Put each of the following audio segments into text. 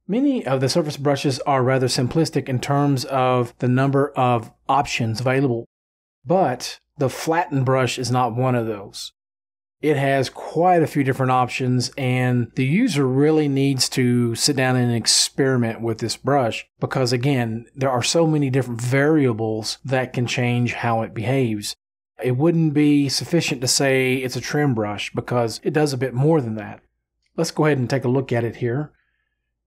Many of the surface brushes are rather simplistic in terms of the number of options available, but the Flatten Brush is not one of those. It has quite a few different options, and the user really needs to sit down and experiment with this brush because, again, there are so many different variables that can change how it behaves. It wouldn't be sufficient to say it's a trim brush because it does a bit more than that. Let's go ahead and take a look at it here.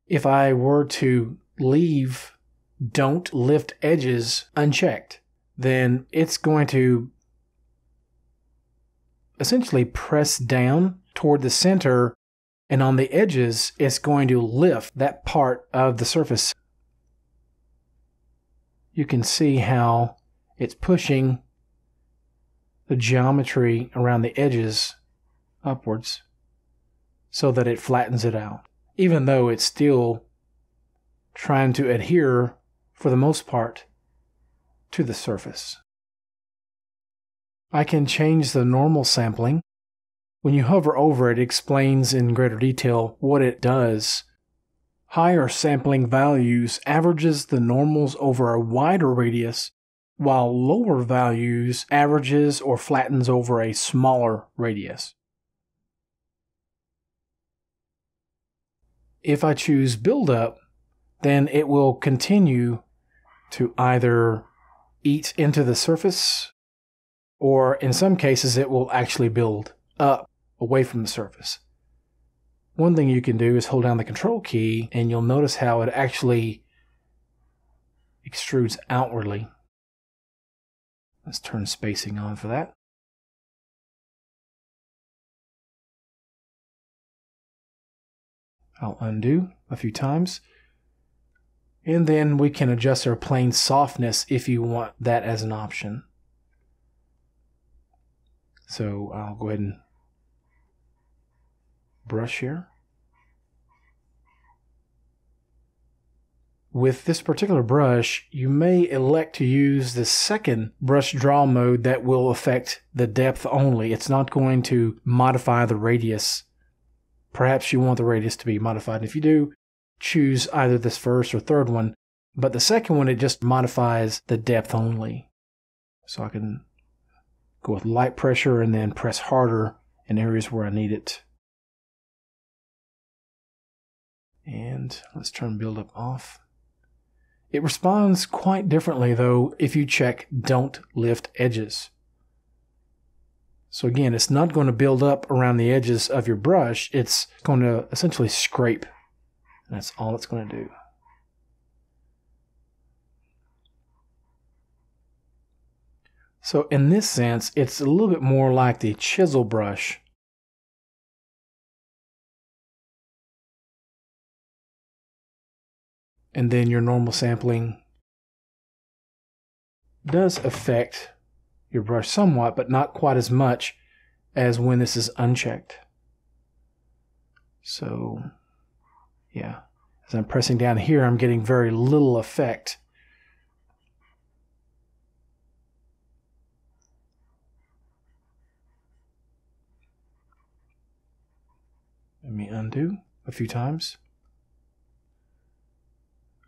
If I were to leave Don't Lift Edges unchecked, then it's going to essentially press down toward the center, and on the edges, it's going to lift that part of the surface. You can see how it's pushing the geometry around the edges upwards so that it flattens it out, even though it's still trying to adhere, for the most part, to the surface. I can change the normal sampling. When you hover over it, it explains in greater detail what it does. Higher sampling values averages the normals over a wider radius, while lower values averages or flattens over a smaller radius. If I choose Build Up, then it will continue to either eat into the surface, or in some cases it will actually build up away from the surface. One thing you can do is hold down the Control key, and you'll notice how it actually extrudes outwardly. Let's turn spacing on for that. I'll undo a few times. And then we can adjust our plane softness if you want that as an option. So I'll go ahead and brush here. With this particular brush, you may elect to use the second brush draw mode that will affect the depth only. It's not going to modify the radius. Perhaps you want the radius to be modified. If you do, choose either this first or third one. But the second one, it just modifies the depth only. So I can go with light pressure and then press harder in areas where I need it. And let's turn Build Up off. It responds quite differently though if you check Don't Lift Edges. So again, it's not going to build up around the edges of your brush, it's going to essentially scrape. And that's all it's going to do. So in this sense, it's a little bit more like the chisel brush. And then your normal sampling does affect your brush somewhat, but not quite as much as when this is unchecked. So, yeah, as I'm pressing down here, I'm getting very little effect. Let me undo a few times.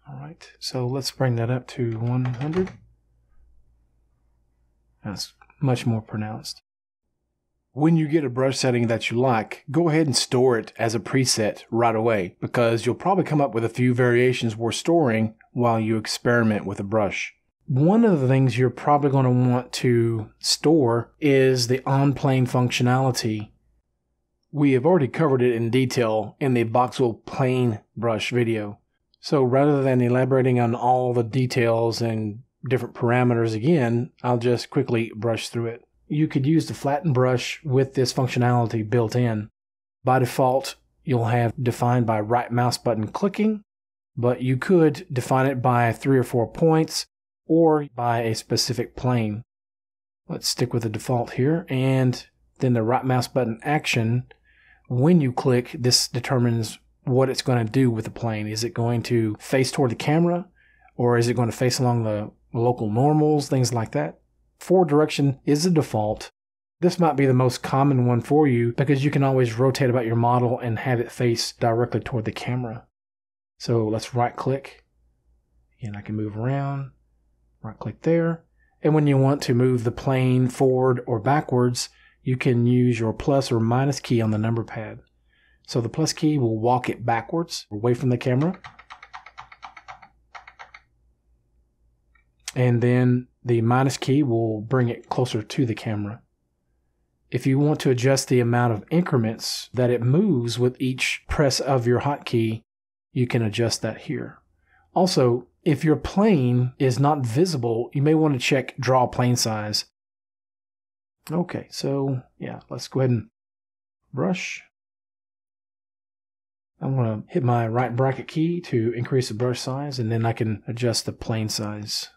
All right, so let's bring that up to 100. That's much more pronounced. When you get a brush setting that you like, go ahead and store it as a preset right away, because you'll probably come up with a few variations worth storing while you experiment with a brush. One of the things you're probably going to want to store is the on-plane functionality. We have already covered it in detail in the Boxwell plane brush video. So rather than elaborating on all the details and different parameters again, I'll just quickly brush through it. You could use the Flatten Brush with this functionality built in. By default, you'll have defined by right mouse button clicking, but you could define it by 3 or 4 points or by a specific plane. Let's stick with the default here, and then the right mouse button action. When you click, this determines what it's going to do with the plane. Is it going to face toward the camera, or is it going to face along the local normals, things like that? Forward direction is the default. This might be the most common one for you because you can always rotate about your model and have it face directly toward the camera. So let's right click, and I can move around, right click there. And when you want to move the plane forward or backwards, you can use your plus or minus key on the number pad. So the plus key will walk it backwards, away from the camera. And then the minus key will bring it closer to the camera. If you want to adjust the amount of increments that it moves with each press of your hotkey, you can adjust that here. Also, if your plane is not visible, you may want to check draw plane size. Okay, so yeah, let's go ahead and brush. I'm going to hit my right bracket key to increase the brush size, and then I can adjust the plane size.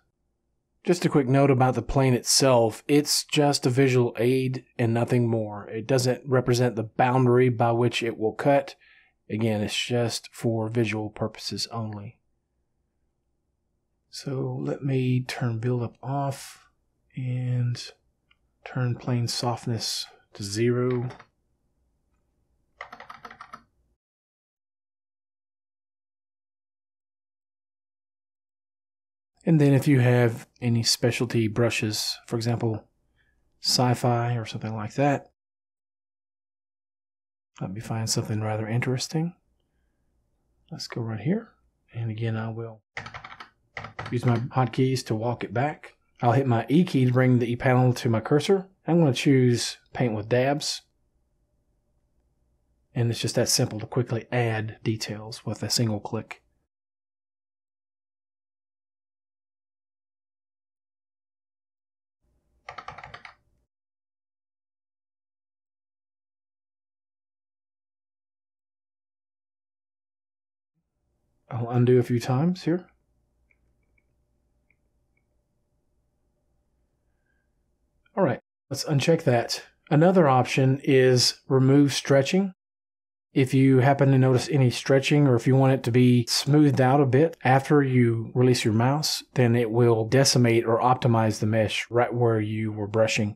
Just a quick note about the plane itself. It's just a visual aid and nothing more. It doesn't represent the boundary by which it will cut. Again, it's just for visual purposes only. So let me turn buildup off and turn plane softness to 0. And then if you have any specialty brushes, for example, sci-fi or something like that, let me find something rather interesting. Let's go right here. And again, I will use my hotkeys to walk it back. I'll hit my E key to bring the E panel to my cursor. I'm going to choose Paint with Dabs. And it's just that simple to quickly add details with a single click. I'll undo a few times here. All right, let's uncheck that. Another option is remove stretching. If you happen to notice any stretching, or if you want it to be smoothed out a bit after you release your mouse, then it will decimate or optimize the mesh right where you were brushing.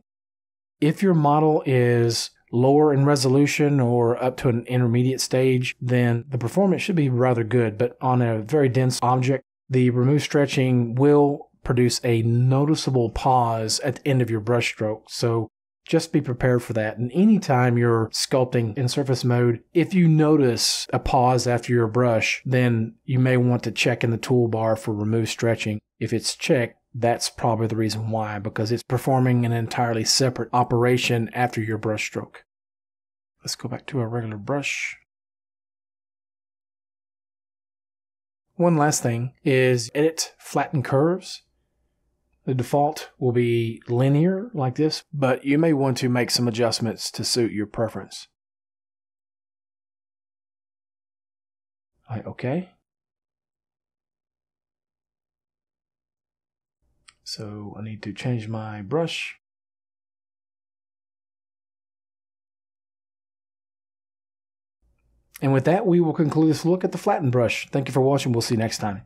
If your model is lower in resolution or up to an intermediate stage, then the performance should be rather good. But on a very dense object, the remove stretching will produce a noticeable pause at the end of your brush stroke. So just be prepared for that. And anytime you're sculpting in surface mode, if you notice a pause after your brush, then you may want to check in the toolbar for remove stretching. If it's checked, that's probably the reason why, because it's performing an entirely separate operation after your brush stroke. Let's go back to our regular brush. One last thing is edit Flatten Curves. The default will be linear like this, but you may want to make some adjustments to suit your preference. All right, okay. So I need to change my brush. And with that, we will conclude this look at the Flatten Brush. Thank you for watching. We'll see you next time.